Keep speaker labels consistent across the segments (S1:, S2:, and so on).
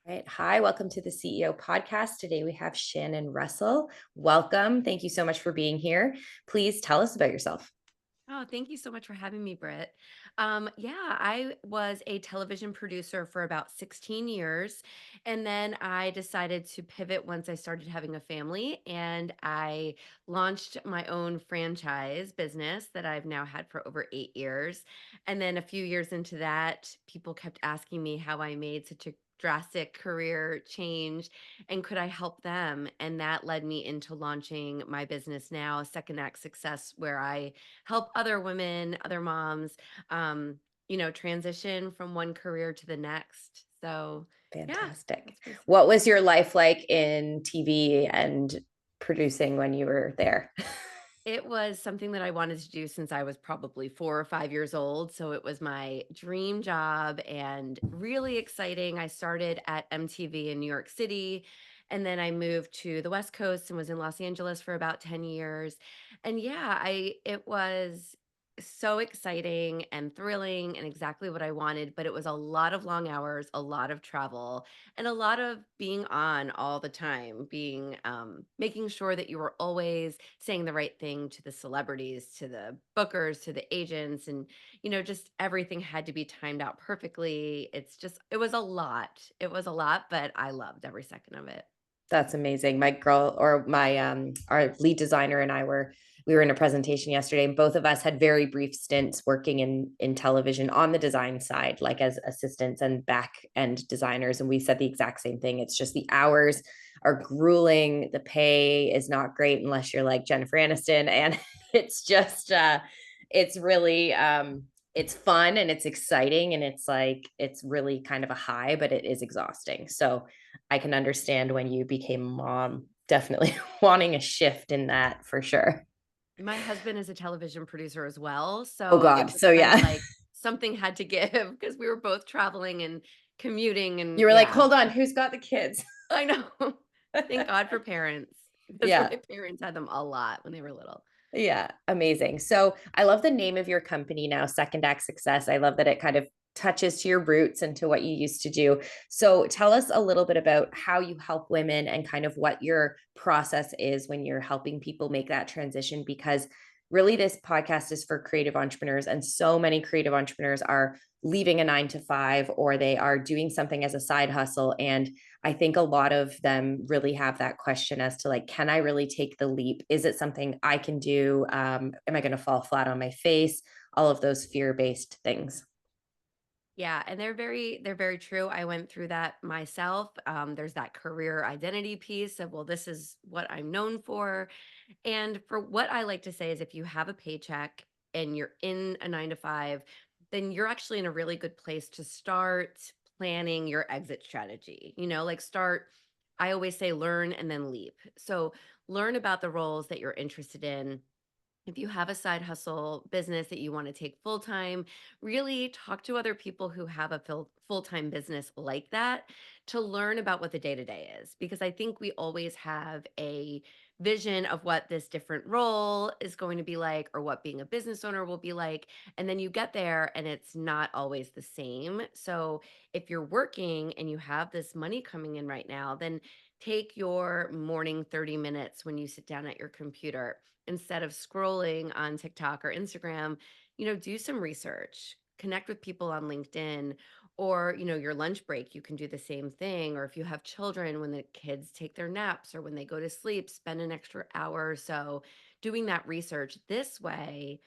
S1: Right. Hi, welcome to the CEO podcast. Today we have Shannon Russell. Welcome. Thank you so much for being here. Please tell us about yourself.
S2: Oh, thank you so much for having me, Britt. I was a television producer for about 16 years. And then I decided to pivot once I started having a family. And I launched my own franchise business that I've now had for over 8 years. And then a few years into that, people kept asking me how I made such a drastic career change and could I help them? And that led me into launching my business now, Second Act Success, where I help other women, other moms, transition from one career to the next. So, yeah,
S1: Fantastic.
S2: that's
S1: What
S2: basically it.
S1: was your life like in TV and producing when you were there?
S2: It was something that I wanted to do since I was probably 4 or 5 years old, so it was my dream job and really exciting. I started at MTV in New York City, and then I moved to the West Coast and was in Los Angeles for about 10 years. And yeah, I it was so exciting and thrilling and exactly what I wanted, but it was a lot of long hours, a lot of travel, and a lot of being on all the time, being making sure that you were always saying the right thing to the celebrities, to the bookers, to the agents, and just everything had to be timed out perfectly. It was a lot. It was a lot, but I loved every second of it.
S1: That's amazing. My girl or my our lead designer and I we were in a presentation yesterday, and both of us had very brief stints working in television on the design side, like as assistants and back end designers. And we said the exact same thing. It's just the hours are grueling, the pay is not great unless you're like Jennifer Aniston. And it's just it's really it's fun and it's exciting and it's like it's really kind of a high, but it is exhausting. So I can understand when you became a mom, definitely wanting a shift in that for sure.
S2: My husband is a television producer as well,
S1: Oh
S2: so it
S1: God.
S2: was
S1: So
S2: kind of
S1: yeah.
S2: like something had to give because we were both traveling and commuting, and
S1: You were like,
S2: yeah,
S1: hold on, who's got the kids?
S2: I know. Thank God for parents because
S1: Yeah.
S2: my parents had them a lot when they were little.
S1: Yeah, amazing. So I love the name of your company now, Second Act Success. I love that it kind of touches to your roots and to what you used to do. So tell us a little bit about how you help women and kind of what your process is when you're helping people make that transition, because really this podcast is for creative entrepreneurs, and so many creative entrepreneurs are leaving a 9 to 5 or they are doing something as a side hustle. And I think a lot of them really have that question as to like, can I really take the leap? Is it something I can do? Am I going to fall flat on my face? All of those fear-based things.
S2: Yeah, and they're very true. I went through that myself. There's that career identity piece of, well, this is what I'm known for. And for what I like to say is if you have a paycheck and you're in a 9 to 5, then you're actually in a really good place to start planning your exit strategy. Like start, I always say learn and then leap. So learn about the roles that you're interested in. If you have a side hustle business that you want to take full time, really talk to other people who have a full time business like that to learn about what the day to day is. Because I think we always have a vision of what this different role is going to be like or what being a business owner will be like. And then you get there and it's not always the same. So if you're working and you have this money coming in right now, then take your morning 30 minutes when you sit down at your computer instead of scrolling on TikTok or Instagram, do some research, connect with people on LinkedIn or, your lunch break, you can do the same thing. Or if you have children, when the kids take their naps or when they go to sleep, spend an extra hour or so doing that research. This way,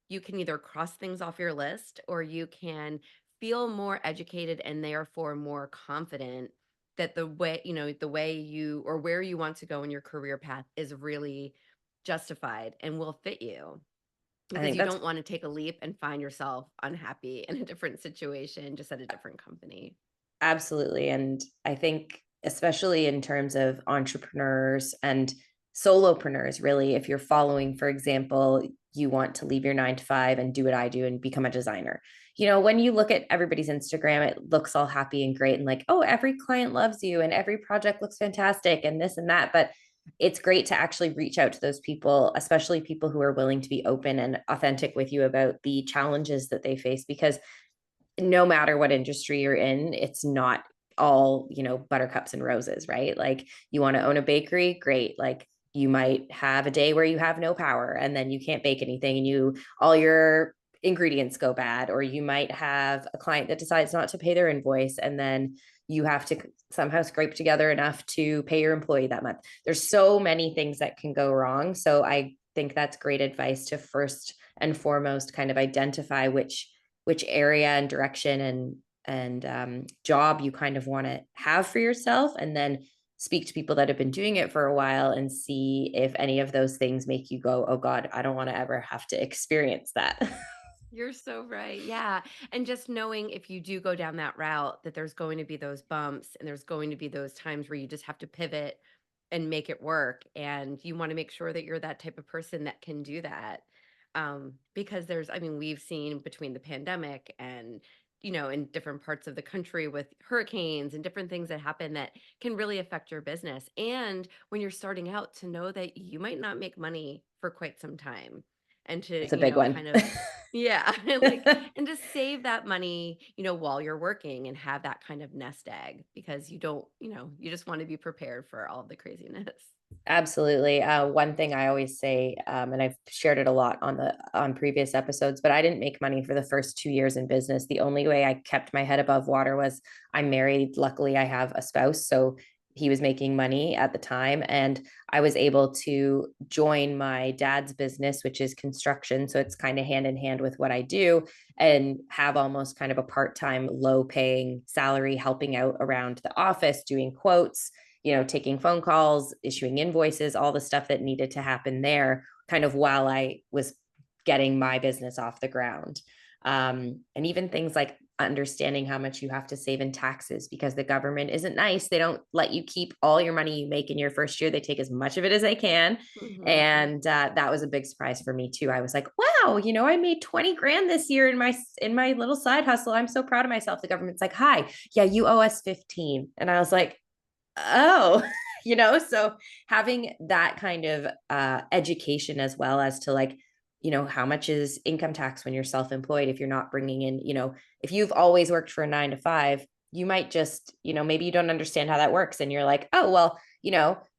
S2: you can either cross things off your list or you can feel more educated and therefore more confident that the way you or where you want to go in your career path is really justified and will fit you
S1: I
S2: because
S1: think
S2: you
S1: that's
S2: don't want to take a leap and find yourself unhappy in a different situation just at a different company.
S1: absolutely. And I think, especially in terms of entrepreneurs and solopreneurs, really, if you're following, for example, you want to leave your 9 to 5 and do what I do and become a designer. When you look at everybody's Instagram, it looks all happy and great and like, oh, every client loves you and every project looks fantastic and this and that. But it's great to actually reach out to those people, especially people who are willing to be open and authentic with you about the challenges that they face, because no matter what industry you're in, it's not all, buttercups and roses, right? Like you want to own a bakery, great. Like you might have a day where you have no power and then you can't bake anything and all your ingredients go bad, or you might have a client that decides not to pay their invoice and then you have to somehow scrape together enough to pay your employee that month. There's so many things that can go wrong. So I think that's great advice to first and foremost kind of identify which area and direction and job you kind of want to have for yourself, and then speak to people that have been doing it for a while and see if any of those things make you go, oh God, I don't want to ever have to experience that.
S2: You're so right. Yeah. And just knowing if you do go down that route, that there's going to be those bumps and there's going to be those times where you just have to pivot and make it work. And you want to make sure that you're that type of person that can do that. Because I mean, we've seen between the pandemic and, in different parts of the country with hurricanes and different things that happen that can really affect your business. And when you're starting out, to know that you might not make money for quite some time and to,
S1: It's a big one.
S2: kind of yeah, like, and just save that money, while you're working and have that kind of nest egg because you don't, you just want to be prepared for all of the craziness.
S1: Absolutely. One thing I always say, and I've shared it a lot on previous episodes, but I didn't make money for the first 2 years in business. The only way I kept my head above water was I'm married. Luckily, I have a spouse, so he was making money at the time, and I was able to join my dad's business, which is construction. So it's kind of hand in hand with what I do, and have almost kind of a part-time, low-paying salary, helping out around the office, doing quotes, taking phone calls, issuing invoices, all the stuff that needed to happen there, kind of while I was getting my business off the ground. And even things like understanding how much you have to save in taxes, because the government isn't nice. They don't let you keep all your money you make in your first year. They take as much of it as they can.
S2: Hmm.
S1: And that was a big surprise for me too. I was like, wow, I made 20 grand this year in my little side hustle. I'm so proud of myself. The government's like, hi, yeah, you owe us 15. And I was like, oh, so having that kind of education, as well as to, like, how much is income tax when you're self-employed, if you're not bringing in, if you've always worked for a 9 to 5, you might just, maybe you don't understand how that works, and you're like, oh well,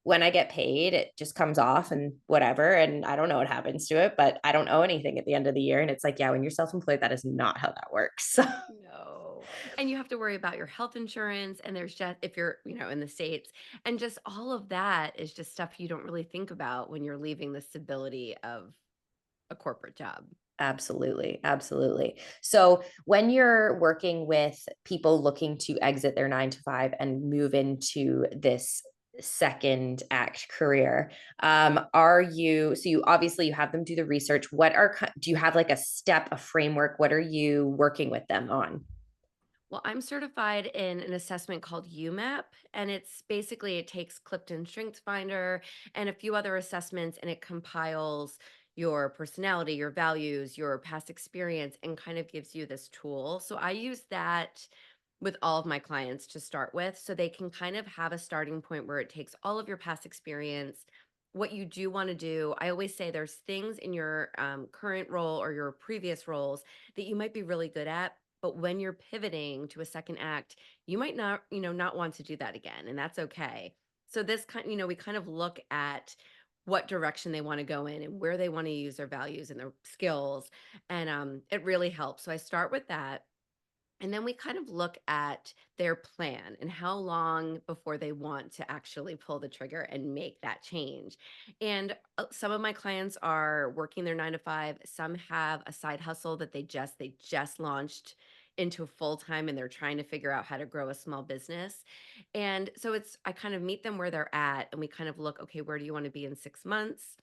S1: when I get paid it just comes off and whatever, and I don't know what happens to it, but I don't owe anything at the end of the year. And it's like, yeah, when you're self-employed, that is not how that works.
S2: No. And you have to worry about your health insurance, and there's just if you're, in the States, and just all of that is just stuff you don't really think about when you're leaving the stability of a corporate job.
S1: Absolutely. Absolutely. So, when you're working with people looking to exit their 9 to 5 and move into this second act career, so you obviously you have them do the research. Do you have like a step, a framework? What are you working with them on?
S2: Well, I'm certified in an assessment called UMAP, and it's basically it takes Clifton Strengths Finder and a few other assessments, and it compiles your personality, your values, your past experience, and kind of gives you this tool. So I use that with all of my clients to start with, so they can kind of have a starting point where it takes all of your past experience, what you do want to do. I always say there's things in your current role or your previous roles that you might be really good at, but when you're pivoting to a second act, you might not, not want to do that again, and that's okay. So this kind, we kind of look at what direction they want to go in and where they want to use their values and their skills, and it really helps. So I start with that, and then we kind of look at their plan and how long before they want to actually pull the trigger and make that change. And some of my clients are working their 9 to 5. Some have a side hustle that they just launched into full time, and they're trying to figure out how to grow a small business. And so I kind of meet them where they're at, and we kind of look, okay, where do you want to be in 6 months?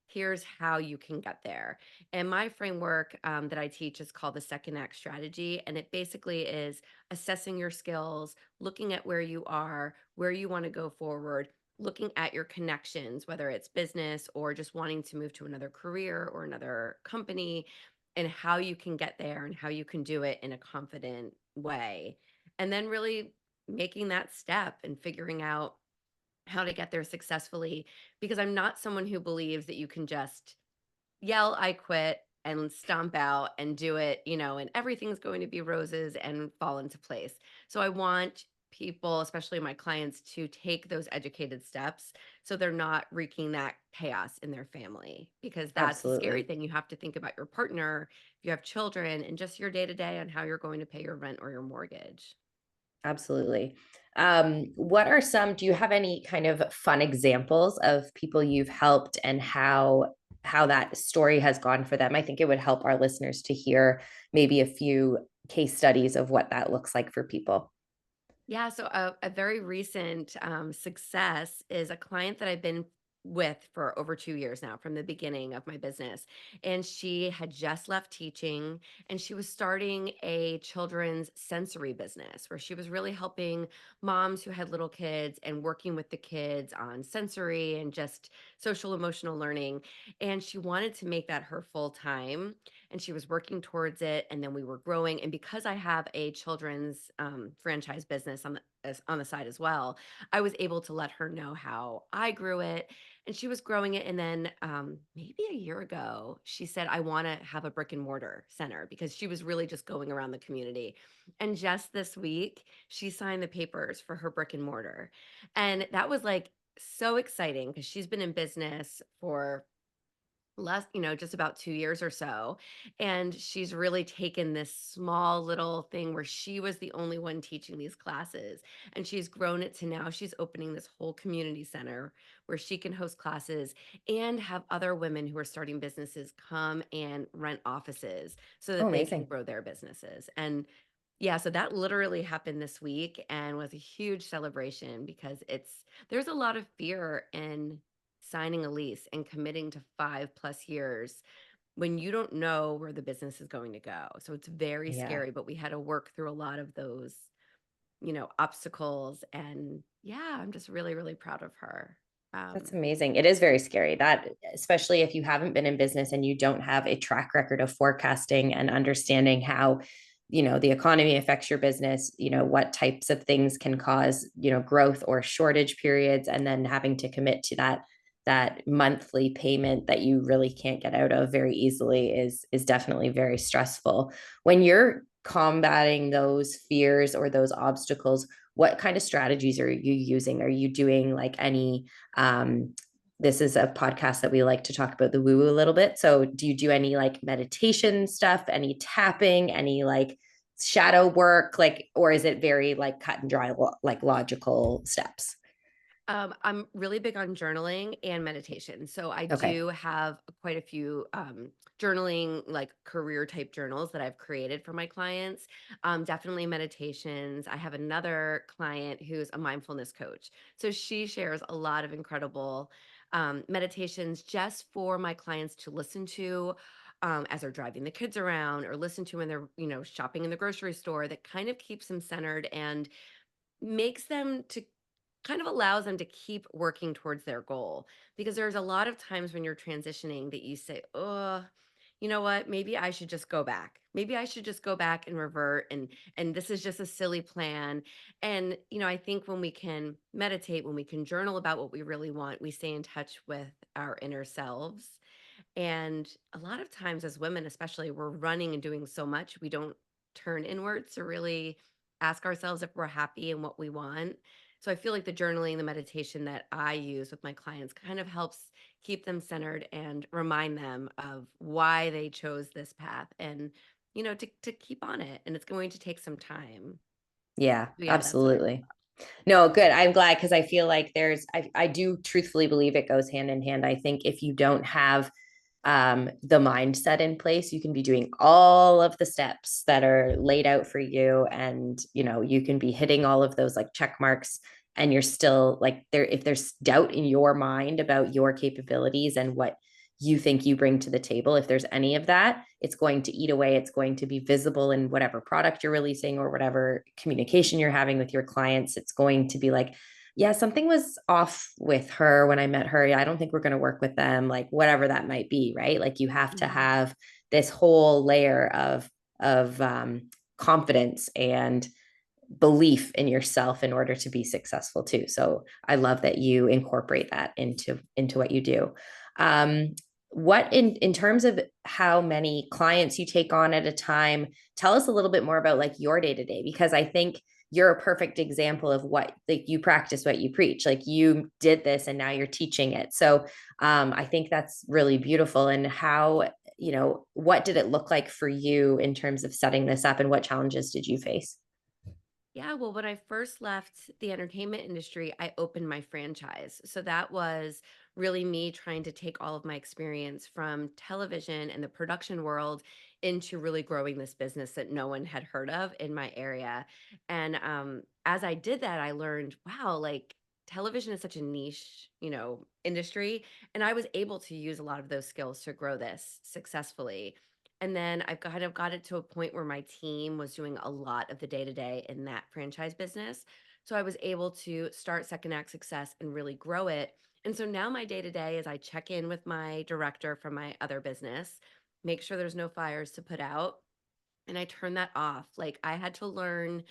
S2: Here's how you can get there. And my framework that I teach is called the second act strategy. And it basically is assessing your skills, looking at where you are, where you want to go forward, looking at your connections, whether it's business or just wanting to move to another career or another company, and how you can get there and how you can do it in a confident way. And then really making that step and figuring out how to get there successfully, because I'm not someone who believes that you can just yell, "I quit," and stomp out and do it, and everything's going to be roses and fall into place. So I want people, especially my clients, to take those educated steps so they're not wreaking that chaos in their family, because that's the scary
S1: Absolutely.
S2: thing. You have to think about your partner, if you have children, and just your day to day on how you're going to pay your rent or your mortgage.
S1: Absolutely. What are some, do you have any kind of fun examples of people you've helped and how that story has gone for them? I think it would help our listeners to hear maybe a few case studies of what that looks like for people.
S2: Yeah, so a very recent success is a client that I've been with for over 2 years now, from the beginning of my business. And she had just left teaching, and she was starting a children's sensory business where she was really helping moms who had little kids and working with the kids on sensory and just social emotional learning. And she wanted to make that her full time, and she was working towards it, and then we were growing. And because I have a children's franchise business on the side as well, I was able to let her know how I grew it, and she was growing it. And then maybe a year ago she said, I want to have a brick and mortar center, because she was really just going around the community. And just this week she signed the papers for her brick and mortar, and that was like so exciting, because she's been in business for less, just about 2 years or so. And she's really taken this small little thing where she was the only one teaching these classes. And she's grown it to now she's opening this whole community center where she can host classes and have other women who are starting businesses come and rent offices so
S1: Oh,
S2: that they can
S1: amazing.
S2: grow their businesses. And yeah, so that literally happened this week and was a huge celebration, because there's a lot of fear in signing a lease and committing to 5+ years when you don't know where the business is going to go. So it's very
S1: Yeah.
S2: scary, but we had to work through a lot of those, obstacles. And yeah, I'm just really, really proud of her.
S1: That's
S2: Um,
S1: amazing. It is very scary that, especially if you haven't been in business and you don't have a track record of forecasting and understanding how, the economy affects your business, what types of things can cause, growth or shortage periods, and then having to commit to that monthly payment that you really can't get out of very easily is definitely very stressful. When you're combating those fears or those obstacles, what kind of strategies are you using? Are you doing like any um, this is a podcast that we like to talk about the woo woo a little bit. So, do you do any like meditation stuff, any tapping, any like shadow work, like, or is it very like cut and dry, like logical steps?
S2: I'm really big on journaling and meditation. So I
S1: Okay.
S2: do have quite a few journaling, like career type journals that I've created for my clients. Definitely meditations. I have another client who's a mindfulness coach. So she shares a lot of incredible meditations just for my clients to listen to. As they're driving the kids around, or listen to when they're, shopping in the grocery store, that kind of keeps them centered and makes them to kind of allows them to keep working towards their goal. Because there's a lot of times when you're transitioning that you say, oh, you know what, maybe I should just go back, maybe I should just go back and revert, and this is just a silly plan. And I think when we can meditate, when we can journal about what we really want, we stay in touch with our inner selves. And a lot of times, as women, especially, we're running and doing so much, we don't turn inwards to really ask ourselves if we're happy and what we want. So I feel like the journaling, the meditation that I use with my clients kind of helps keep them centered and remind them of why they chose this path, and, to keep on it. And it's going to take some time.
S1: Yeah,
S2: So yeah, that's what I love.
S1: absolutely. No, good. I'm glad because I feel like I do truthfully believe it goes hand in hand. I think if you don't have the mindset in place, you can be doing all of the steps that are laid out for you. And, you can be hitting all of those like check marks and you're still like there. If there's doubt in your mind about your capabilities and what you think you bring to the table, if there's any of that, it's going to eat away. It's going to be visible in whatever product you're releasing or whatever communication you're having with your clients. It's going to be like, yeah, something was off with her when I met her. I don't think we're going to work with them, like whatever that might be, right? Like you have to
S2: Mhm.
S1: have this whole layer of confidence and belief in yourself in order to be successful too. So I love that you incorporate that into what you do. what in terms of how many clients you take on at a time, tell us a little bit more about like your day to day, because I think you're a perfect example of what, like, you practice what you preach. Like, you did this and now you're teaching it. So I think that's really beautiful. And how, what did it look like for you in terms of setting this up, and what challenges did you face?
S2: Yeah, well, when I first left the entertainment industry, I opened my franchise. So that was really me trying to take all of my experience from television and the production world into really growing this business that no one had heard of in my area. And as I did that, I learned, wow, like television is such a niche, industry. And I was able to use a lot of those skills to grow this successfully. And then I've kind of got it to a point where my team was doing a lot of the day to day in that franchise business. So I was able to start Second Act Success and really grow it. And so now my day to day is I check in with my director from my other business, make sure there's no fires to put out, and I turned that off. Like, I had to learn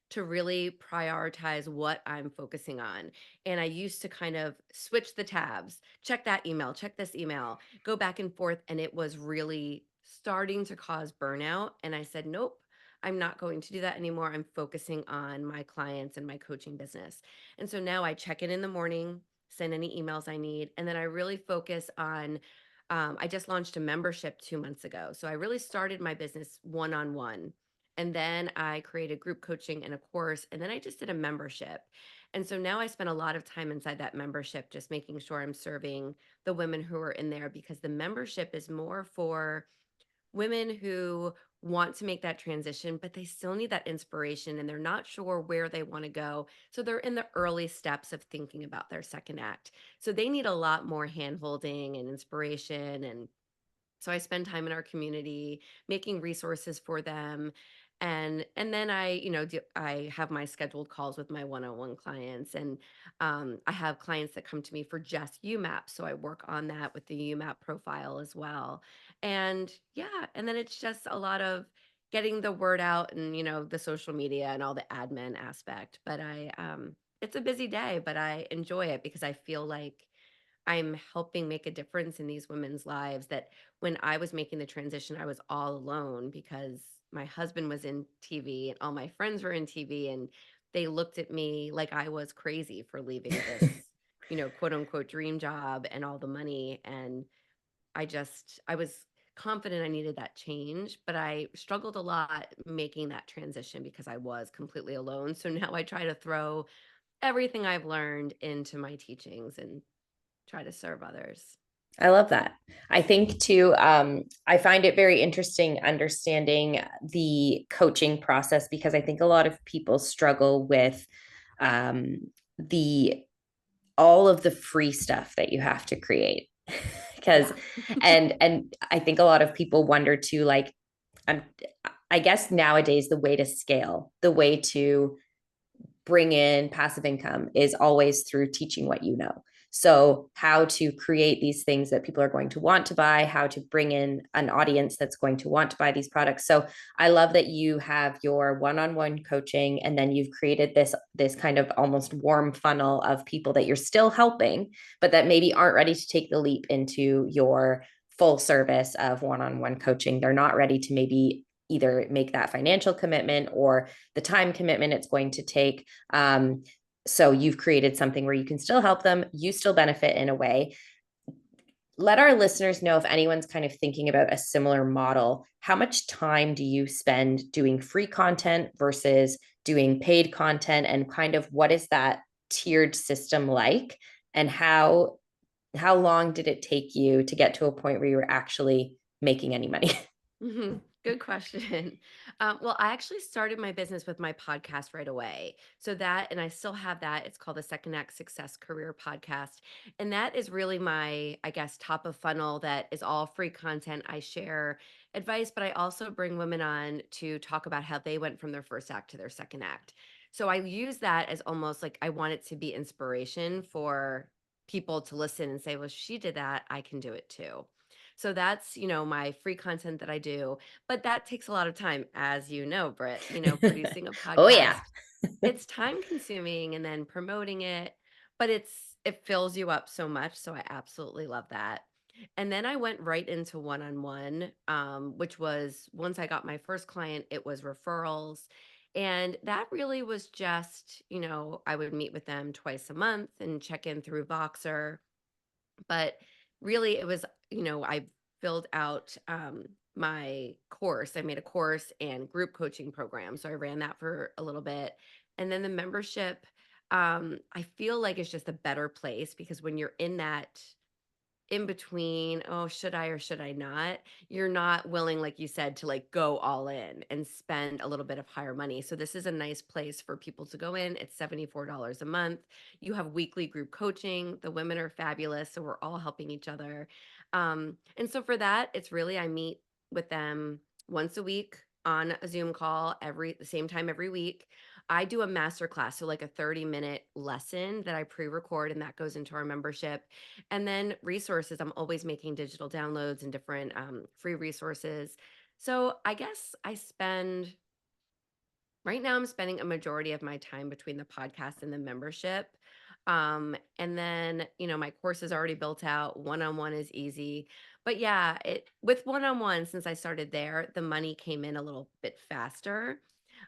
S2: to really prioritize what I'm focusing on. And I used to kind of switch the tabs, check that email, check this email, go back and forth. And it was really starting to cause burnout. And I said, nope, I'm not going to do that anymore. I'm focusing on my clients and my coaching business. And so now I check in the morning, send any emails I need. And then I really focus on I just launched a membership 2 months ago. So I really started my business one on one. And then I created group coaching and a course. And then I just did a membership. And so now I spend a lot of time inside that membership, just making sure I'm serving the women who are in there, because the membership is more for women who want to make that transition, but they still need that inspiration and they're not sure where they want to go. So they're in the early steps of thinking about their second act. So they need a lot more hand holding and inspiration. And so I spend time in our community making resources for them. And then I have my scheduled calls with my one-on-one clients, and I have clients that come to me for just UMAP, so I work on that with the UMAP profile as well. And yeah, and then it's just a lot of getting the word out and the social media and all the admin aspect. But it's a busy day, but I enjoy it because I feel like I'm helping make a difference in these women's lives that when I was making the transition, I was all alone because my husband was in TV and all my friends were in TV, and they looked at me like I was crazy for leaving this, quote unquote dream job and all the money. And I was confident I needed that change, but I struggled a lot making that transition because I was completely alone. So now I try to throw everything I've learned into my teachings and try to serve others.
S1: I love that. I think too, I find it very interesting understanding the coaching process, because I think a lot of people struggle with the all of the free stuff that you have to create. Because
S2: Yeah.
S1: and I think a lot of people wonder too, like, I'm I guess nowadays the way to scale, the way to bring in passive income is always through teaching what you know. So, how to create these things that people are going to want to buy, how to bring in an audience that's going to want to buy these products. So, I love that you have your one-on-one coaching, and then you've created this kind of almost warm funnel of people that you're still helping, but that maybe aren't ready to take the leap into your full service of one-on-one coaching. They're not ready to maybe either make that financial commitment or the time commitment it's going to take. So you've created something where you can still help them, you still benefit in a way. Let our listeners know if anyone's kind of thinking about a similar model. How much time do you spend doing free content versus doing paid content, and kind of what is that tiered system like? And how long did it take you to get to a point where you were actually making any money?
S2: Good question. Well, I actually started my business with my podcast right away. So that, and I still have that. It's called the Second Act Success Career Podcast. And that is really my, I guess, top of funnel that is all free content. I share advice, but I also bring women on to talk about how they went from their first act to their second act. So I use that as almost like I want it to be inspiration for people to listen and say, well, she did that. I can do it too. So that's, my free content that I do, but that takes a lot of time, as you know, Britt, producing a
S1: Oh yeah.
S2: podcast. It's time consuming and then promoting it, but it fills you up so much. So I absolutely love that. And then I went right into one-on-one, which was once I got my first client, it was referrals. And that really was just, I would meet with them twice a month and check in through Voxer. But really, it was, I filled out my course. I made a course and group coaching program. So I ran that for a little bit. And then the membership, I feel like it's just a better place because when you're in that in between, oh, should I or should I not? You're not willing, like you said, to like go all in and spend a little bit of higher money. So this is a nice place for people to go in. It's $74 a month. You have weekly group coaching. The women are fabulous. So we're all helping each other. And so for that, it's really I meet with them once a week on a Zoom call every the same time every week. I do a master class, so like a 30-minute lesson that I pre-record and that goes into our membership. And then resources, I'm always making digital downloads and different free resources. So I guess right now I'm spending a majority of my time between the podcast and the membership. And then, my course is already built out. One-on-one is easy. But yeah, with one-on-one, since I started there, the money came in a little bit faster.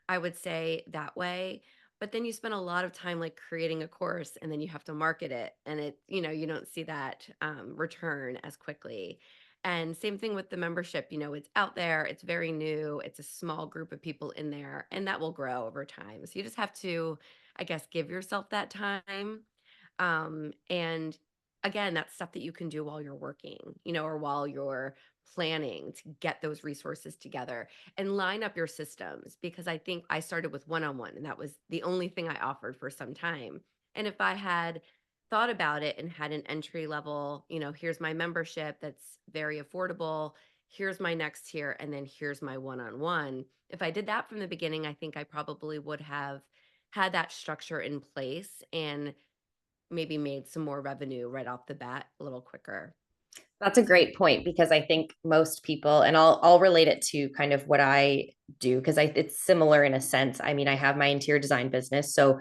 S2: I would say that way. But then you spend a lot of time like creating a course and then you have to market it. And you don't see that return as quickly. And same thing with the membership, it's out there, it's very new, it's a small group of people in there, and that will grow over time. So you just have to, I guess, give yourself that time. And again, that's stuff that you can do while you're working, or while you're planning to get those resources together and line up your systems because I think I started with one-on-one and that was the only thing I offered for some time. And if I had thought about it and had an entry level, here's my membership that's very affordable, here's my next tier, and then here's my one-on-one. If I did that from the beginning, I think I probably would have had that structure in place and maybe made some more revenue right off the bat a little quicker.
S1: That's a great point because I think most people, and I'll relate it to kind of what I do because it's similar in a sense. I mean, I have my interior design business, so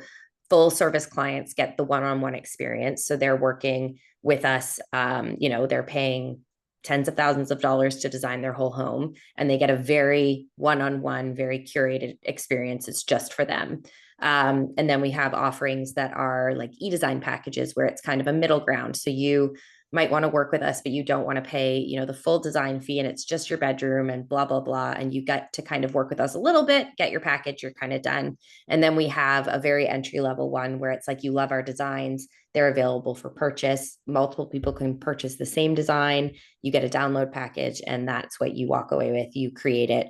S1: full service clients get the one-on-one experience. So they're working with us. They're paying tens of thousands of dollars to design their whole home, and they get a very one-on-one, very curated experience. It's just for them. And then we have offerings that are like e-design packages where it's kind of a middle ground. So you might want to work with us, but you don't want to pay, the full design fee and it's just your bedroom and blah, blah, blah. And you get to kind of work with us a little bit, get your package, you're kind of done. And then we have a very entry level one where it's like, you love our designs. They're available for purchase. Multiple people can purchase the same design. You get a download package and that's what you walk away with. You create it.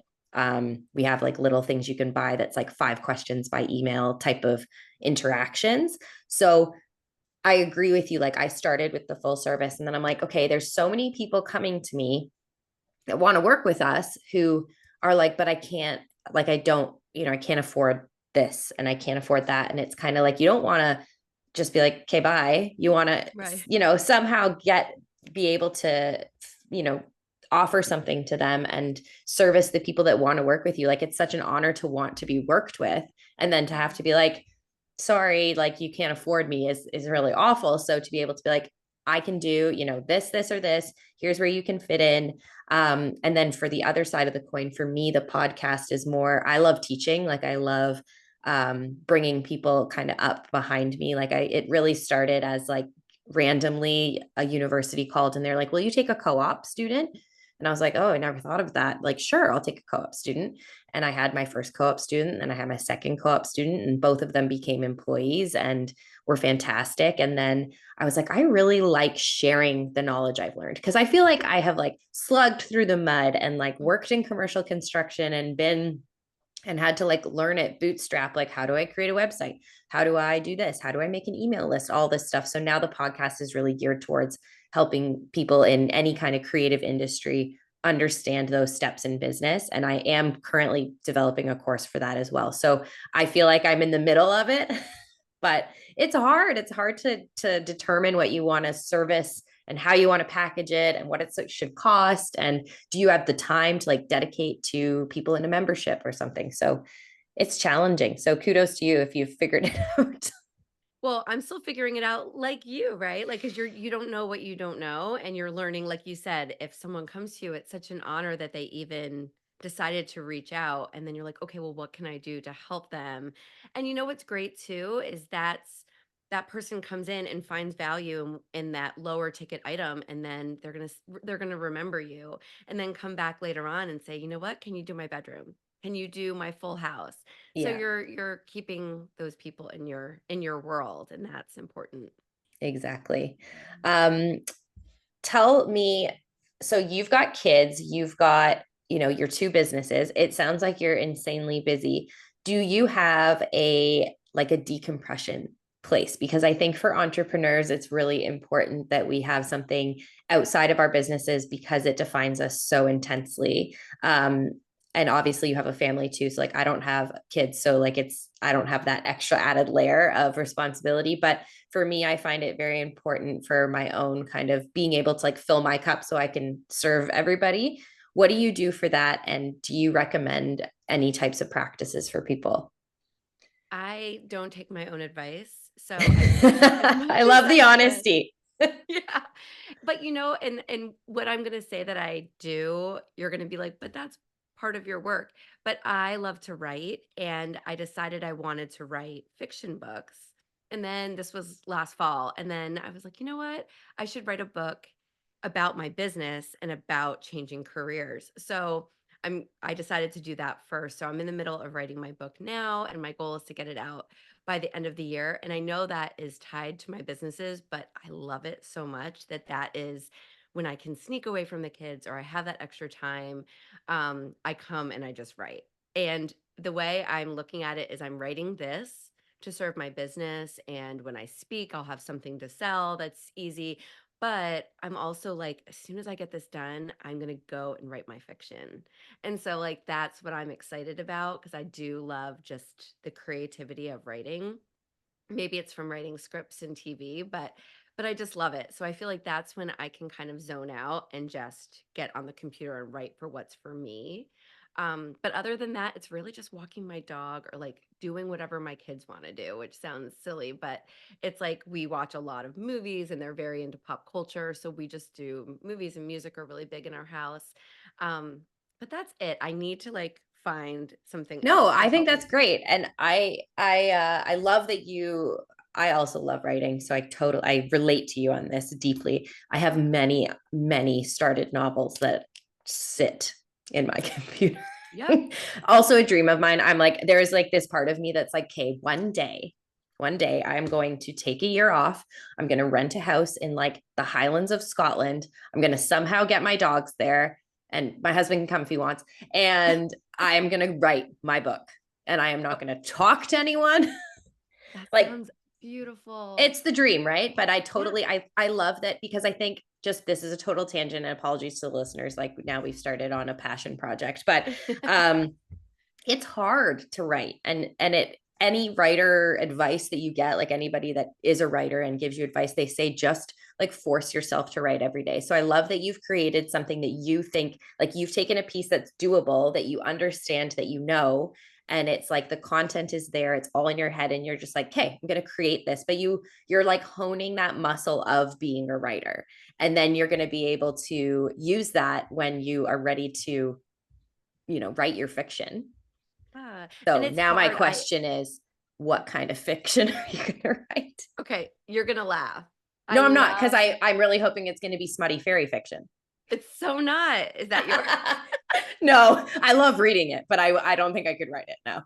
S1: We have like little things you can buy that's like 5 questions by email type of interactions. So I agree with you. Like I started with the full service and then I'm like, okay, there's so many people coming to me that want to work with us who are like, but I can't, like, I don't, I can't afford this and I can't afford that. And it's kind of like, you don't want to just be like, okay, bye. You want to,
S2: Right.
S1: somehow be able to, you know, offer something to them and service the people that want to work with you. Like it's such an honor to want to be worked with. And then to have to be like, sorry, like you can't afford me is really awful. So to be able to be like, I can do, this, or this, here's where you can fit in. And then for the other side of the coin, for me, the podcast is more, I love teaching. Like I love bringing people kind of up behind me. Like it really started as like randomly a university called and they're like, will you take a co-op student? And I was like, oh, I never thought of that. Like, sure, I'll take a co-op student. And I had my first co-op student and I had my second co-op student, and both of them became employees and were fantastic. And then I was like, I really like sharing the knowledge I've learned because I feel like I have like slugged through the mud and like worked in commercial construction and been and had to like learn it bootstrap. Like, how do I create a website? How do I do this? How do I make an email list? All this stuff. So now the podcast is really geared towards helping people in any kind of creative industry understand those steps in business. And I am currently developing a course for that as well. So I feel like I'm in the middle of it, but it's hard. It's hard to determine what you want to service and how you want to package it and what it should cost. And do you have the time to like dedicate to people in a membership or something? So it's challenging. So kudos to you if you've figured it out.
S2: Well, I'm still figuring it out like you, right? Like, cause you don't know what you don't know. And you're learning, like you said, if someone comes to you, it's such an honor that they even decided to reach out. And then you're like, okay, well, what can I do to help them? And you know what's great too is that person comes in and finds value in that lower ticket item, and then they're gonna remember you, and then come back later on and say, you know what, can you do my bedroom? Can you do my full house? So
S1: Yeah,
S2: you're keeping those people in your world, and that's important.
S1: exactly. Um, Tell me, so you've got kids, you've got, your two businesses. It sounds like you're insanely busy. Do you have a decompression place? Because I think for entrepreneurs, it's really important that we have something outside of our businesses because it defines us so intensely. Um, and obviously you have a family too. So like I don't have kids. So like I don't have that extra added layer of responsibility. But for me, I find it very important for my own kind of being able to like fill my cup so I can serve everybody. What do you do for that? And do you recommend any types of practices for people?
S2: I don't take my own advice, so I do as
S1: I
S2: much as
S1: love
S2: I
S1: the
S2: can.
S1: honesty.
S2: Yeah. But, and what I'm gonna say that I do, you're gonna be like, "But that's part of your work." But I love to write, and I decided I wanted to write fiction books. And then this was last fall, and then I was like, "You know what? I should write a book about my business and about changing careers." So, I decided to do that first. So I'm in the middle of writing my book now, and my goal is to get it out by the end of the year. And I know that is tied to my businesses, but I love it so much that that is when I can sneak away from the kids or I have that extra time. I come and I just write. And the way I'm looking at it is I'm writing this to serve my business. And when I speak, I'll have something to sell that's easy. But I'm also like, as soon as I get this done, I'm going to go and write my fiction. And so, like, that's what I'm excited about because I do love just the creativity of writing. Maybe it's from writing scripts and TV, but I just love it. So I feel like that's when I can kind of zone out and just get on the computer and write for what's for me. But other than that, it's really just walking my dog or like doing whatever my kids want to do, which sounds silly, but it's like we watch a lot of movies and they're very into pop culture. So we just do movies and music are really big in our house. Um, but that's it. I need to like find something
S1: No,
S2: else to
S1: I think
S2: help me.
S1: that's great. And I love that I also love writing, so I relate to you on this deeply. I have many started novels that sit in my computer.
S2: Yep.
S1: Also a dream of mine. I'm like, there's like this part of me that's like, okay, one day I'm going to take a year off. I'm going to rent a house in like the Highlands of Scotland. I'm going to somehow get my dogs there and my husband can come if he wants. And I am going to write my book and I am not going to talk to anyone.
S2: That
S1: Like
S2: sounds beautiful.
S1: it's the dream, right? But
S2: Yeah.
S1: I love that because I think just this is a total tangent and apologies to the listeners. Like now we've started on a passion project, but um it's hard to write and it any writer advice that you get like anybody that is a writer and gives you advice they say just like force yourself to write every day. So I love that you've created something that you think like you've taken a piece that's doable that you understand that and it's like the content is there, it's all in your head and you're just like, okay, I'm going to create this, but you're like honing that muscle of being a writer, and then you're going to be able to use that when you are ready to write your fiction.
S2: Yeah, and
S1: So
S2: it's
S1: now my
S2: hard.
S1: question is, what kind of fiction are you going to write?
S2: Okay, you're gonna laugh. I
S1: No, I'm not, because
S2: love
S1: I'm really hoping it's going to be smutty fairy fiction.
S2: it's so not. Is that your
S1: No, I love reading it, but I don't think I could write it. No.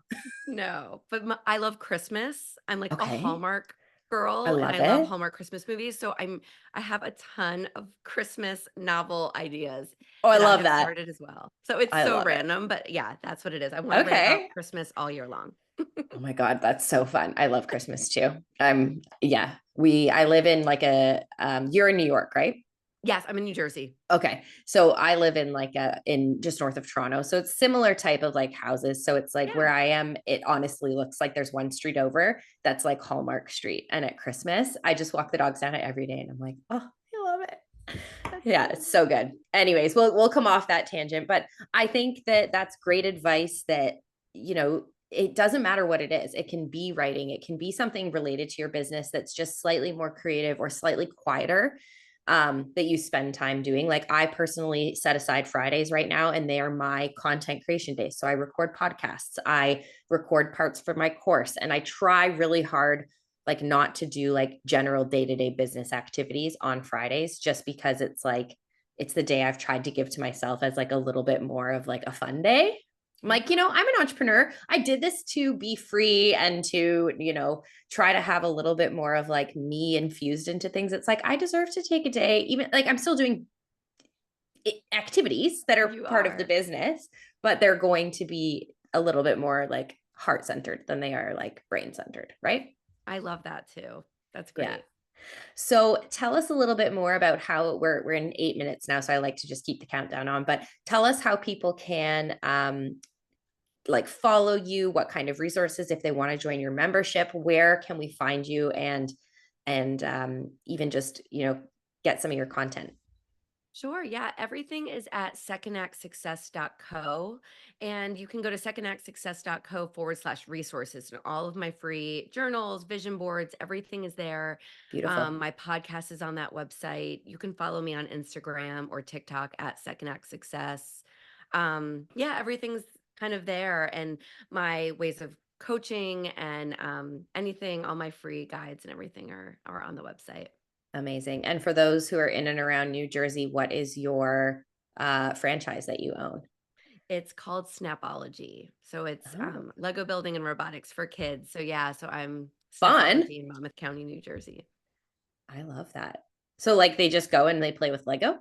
S2: No, but I love Christmas. I'm like a
S1: Okay.
S2: Hallmark
S1: I
S2: girl and I
S1: love
S2: love
S1: it.
S2: Hallmark Christmas movies, so I have a ton of Christmas novel ideas
S1: Oh, I
S2: that I
S1: love
S2: have
S1: that.
S2: started as well. So it's
S1: I
S2: so
S1: love it.
S2: random, but yeah, that's what it is. I want to write about
S1: Okay.
S2: Christmas all year long.
S1: Oh my God, that's so fun. I love Christmas too. Yeah, I live in like you're in New York, right?
S2: Yes, I'm in New Jersey.
S1: Okay. So I live in in just north of Toronto. So it's similar type of like houses. So it's like where
S2: Yeah.
S1: I am, it honestly looks like there's one street over that's like Hallmark Street. And at Christmas, I just walk the dogs down it every day and I'm like, oh, I love it.
S2: That's
S1: Yeah,
S2: so
S1: it's so good. Anyways, we'll come off that tangent, but I think that that's great advice that, you know, it doesn't matter what it is. It can be writing, it can be something related to your business that's just slightly more creative or slightly quieter, that you spend time doing. Like I personally set aside Fridays right now, and they are my content creation days. So I record podcasts, I record parts for my course, and I try really hard like not to do like general day-to-day business activities on Fridays, just because it's like it's the day I've tried to give to myself as like a little bit more of like a fun day. I'm like,
S2: Yeah.
S1: I'm an entrepreneur. I did this to be free and to, try to have a little bit more of like me infused into things. It's like, I deserve to take a day, even like I'm still doing activities that are
S2: You
S1: part of the
S2: are.
S1: business, but they're going to be a little bit more like heart centered than they are like brain centered. Right.
S2: I love that too. That's
S1: Yeah.
S2: great.
S1: So tell us a little bit more about how we're in 8 minutes now. So I like to just keep the countdown on, but tell us how people can like follow you, what kind of resources, if they want to join your membership, where can we find you, and even just get some of your content.
S2: Sure. Yeah. Everything is at secondactsuccess.co. And you can go to secondactsuccess.co/resources. And all of my free journals, vision boards, everything is there.
S1: Beautiful.
S2: My podcast is on that website. You can follow me on Instagram or TikTok at Second Act Success. Yeah, everything's kind of there. And my ways of coaching and anything, all my free guides and everything are on the website.
S1: Amazing. And for those who are in and around New Jersey, what is your franchise that you own?
S2: It's called Snapology. So it's
S1: Oh,
S2: Lego building and robotics for kids. So yeah, so I'm
S1: fun.
S2: Snapology in Monmouth County, New Jersey.
S1: I love that. So like they just go and they play with Lego.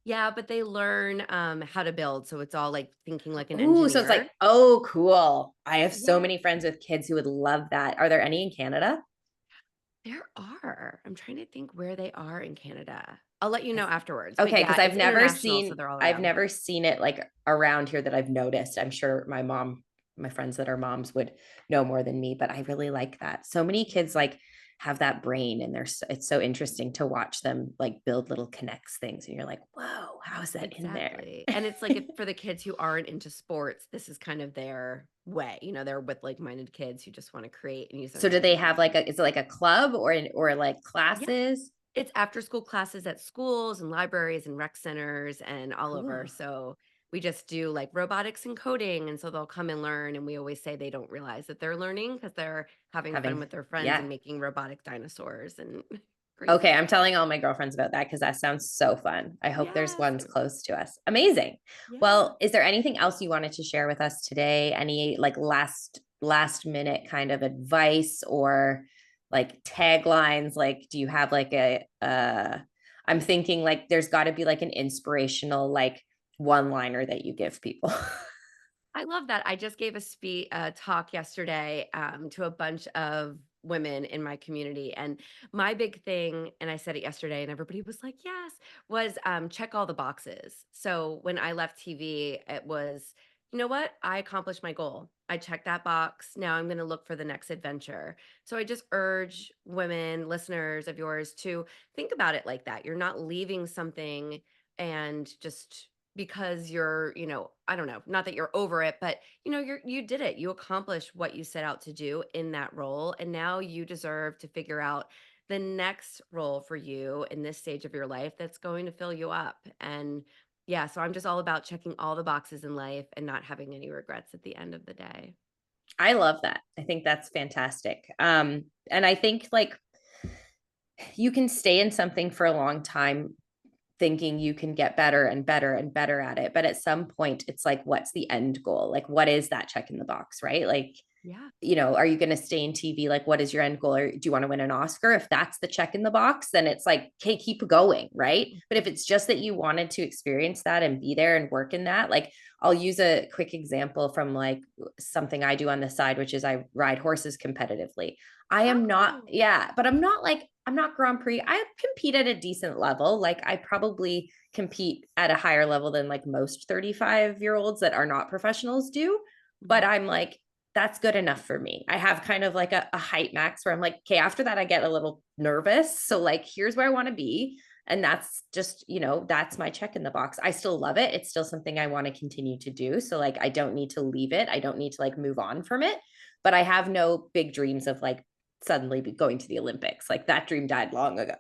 S2: Yeah, but they learn how to build. So it's all like thinking like an
S1: Ooh, so it's like,
S2: engineer.
S1: oh, cool. I have so
S2: Yeah,
S1: many friends with kids who would love that. Are there any in Canada?
S2: there are. I'm trying to think where they are in Canada. I'll let you know afterwards. But
S1: Okay, because
S2: yeah,
S1: I've
S2: it's
S1: never
S2: international, so
S1: seen
S2: they're all
S1: I've
S2: around.
S1: never seen it like around here that I've noticed. I'm sure my friends that are moms would know more than me, but I really like that. So many kids like have that brain, and it's so interesting to watch them like build little connects things, and you're like, whoa, how is that in there?
S2: Exactly. And it's like if for the kids who aren't into sports, this is kind of their way. They're with like-minded kids who just want to create and use their
S1: So do they have like
S2: imagination.
S1: is it like a club or like
S2: Yeah.
S1: classes?
S2: It's after school classes at schools and libraries and rec centers and all over.
S1: Cool.
S2: So we just do like robotics and coding. And so they'll come and learn. And we always say they don't realize that they're learning because they're having fun
S1: Having
S2: with their friends
S1: yeah.
S2: and making robotic dinosaurs and
S1: Okay,
S2: crazy.
S1: I'm telling all my girlfriends about that because that sounds so fun. I hope there's
S2: Yes.
S1: ones close to us. Amazing.
S2: Yeah.
S1: Well, is there anything else you wanted to share with us today? Any like last minute kind of advice or like taglines? Like, do you have like I'm thinking like there's got to be like an inspirational like one liner that you give people.
S2: I love that. I just gave a talk yesterday to a bunch of women in my community, and my big thing, and I said it yesterday, and everybody was like, "Yes," was check all the boxes. So when I left TV, it was, you know what? I accomplished my goal. I checked that box. Now I'm going to look for the next adventure. So I just urge women, listeners of yours, to think about it like that. You're not leaving something and just because you're, I don't know, not that you're over it, but you did it. You accomplished what you set out to do in that role. And now you deserve to figure out the next role for you in this stage of your life that's going to fill you up. And yeah, so I'm just all about checking all the boxes in life and not having any regrets at the end of the day.
S1: I love that. I think that's fantastic. And I think like you can stay in something for a long time thinking you can get better and better and better at it. But at some point, it's like, what's the end goal? Like, what is that check in the box, right? Like,
S2: Yeah.
S1: are you going to stay in TV? Like, what is your end goal? Or do you want to win an Oscar? If that's the check in the box, then it's like, okay, keep going, right? But if
S2: Mhm.
S1: it's just that you wanted to experience that and be there and work in that, like, I'll use a quick example from like something I do on the side, which is I ride horses competitively. I am not,
S2: Oh.
S1: yeah, but I'm not Grand Prix. I compete at a decent level. Like, I probably compete at a higher level than like most 35-year-olds that are not professionals do. But
S2: Mhm.
S1: I'm like, that's good enough for me. I have kind of like a height max where I'm like, okay, after that, I get a little nervous. So, like, here's where I want to be. And that's just, that's my check in the box. I still love it. It's still something I want to continue to do. So like I don't need to leave it. I don't need to like move on from it. But I have no big dreams of like suddenly going to the Olympics. Like that dream died long ago.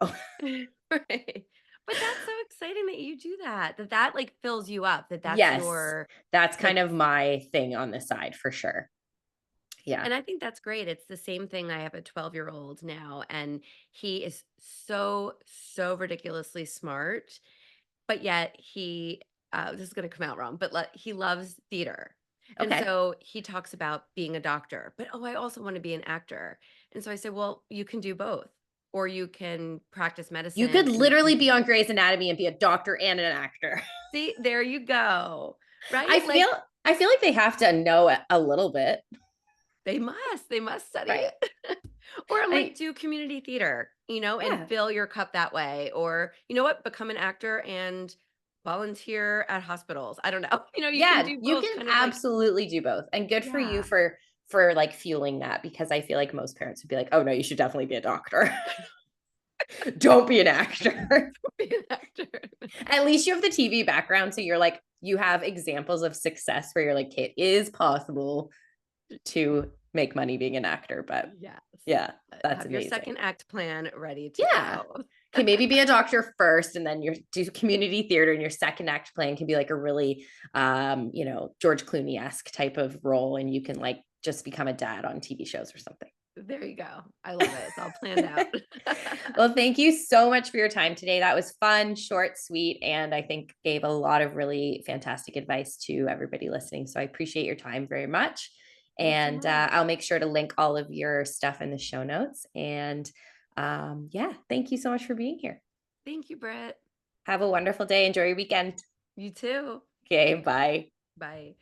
S2: Right. But that's so exciting that you do that, that, like, fills you up, that's
S1: Yes.
S2: your
S1: That's kind
S2: like
S1: of my thing on the side for sure. Yeah.
S2: and I think that's great. It's the same thing. I have a 12-year-old now, and he is so, so ridiculously smart, but yet this is gonna come out wrong, but he loves theater. And
S1: Okay.
S2: so he talks about being a doctor, but, "Oh, I also wanna be an actor." And so I say, "Well, you can do both, or you can practice
S1: You could
S2: medicine and you can
S1: literally be
S2: do."
S1: on Grey's Anatomy and be a doctor and an actor.
S2: See, there you go,
S1: I
S2: right?
S1: feel
S2: Like,
S1: I feel like they have to know a little bit,
S2: they must study
S1: right?
S2: it. Or I'm like,
S1: I
S2: do community theater, and
S1: Yeah.
S2: fill your cup that way. Or, you know what, become an actor and volunteer at hospitals. I don't know. You can
S1: Yeah,
S2: do
S1: you
S2: both
S1: can
S2: kind of like,
S1: absolutely do both. And good for you
S2: yeah,
S1: for like fueling that because I feel like most parents would be like, "Oh no, you should definitely be a doctor. Don't be an actor."
S2: be an actor.
S1: At least you have the TV background so you're like you have examples of success where you're like it is possible to make money being an actor, but
S2: Yes.
S1: yeah, that's
S2: Have your
S1: amazing.
S2: second act plan ready to
S1: Yeah.
S2: go.
S1: Okay, maybe be a doctor first and then your do community theater and your second act plan can be like a really George Clooney-esque type of role and you can like just become a dad on TV shows or something.
S2: There you go. I love it. It's all planned out.
S1: Well, thank you so much for your time today. That was fun, short, sweet, and I think gave a lot of really fantastic advice to everybody listening. So I appreciate your time very much.
S2: Thanks so
S1: And
S2: much.
S1: I'll make sure to link all of your stuff in the show notes. And yeah, thank you so much for being here.
S2: Thank you, Brett.
S1: Have a wonderful day. Enjoy your weekend.
S2: You too.
S1: Okay, bye.
S2: Bye.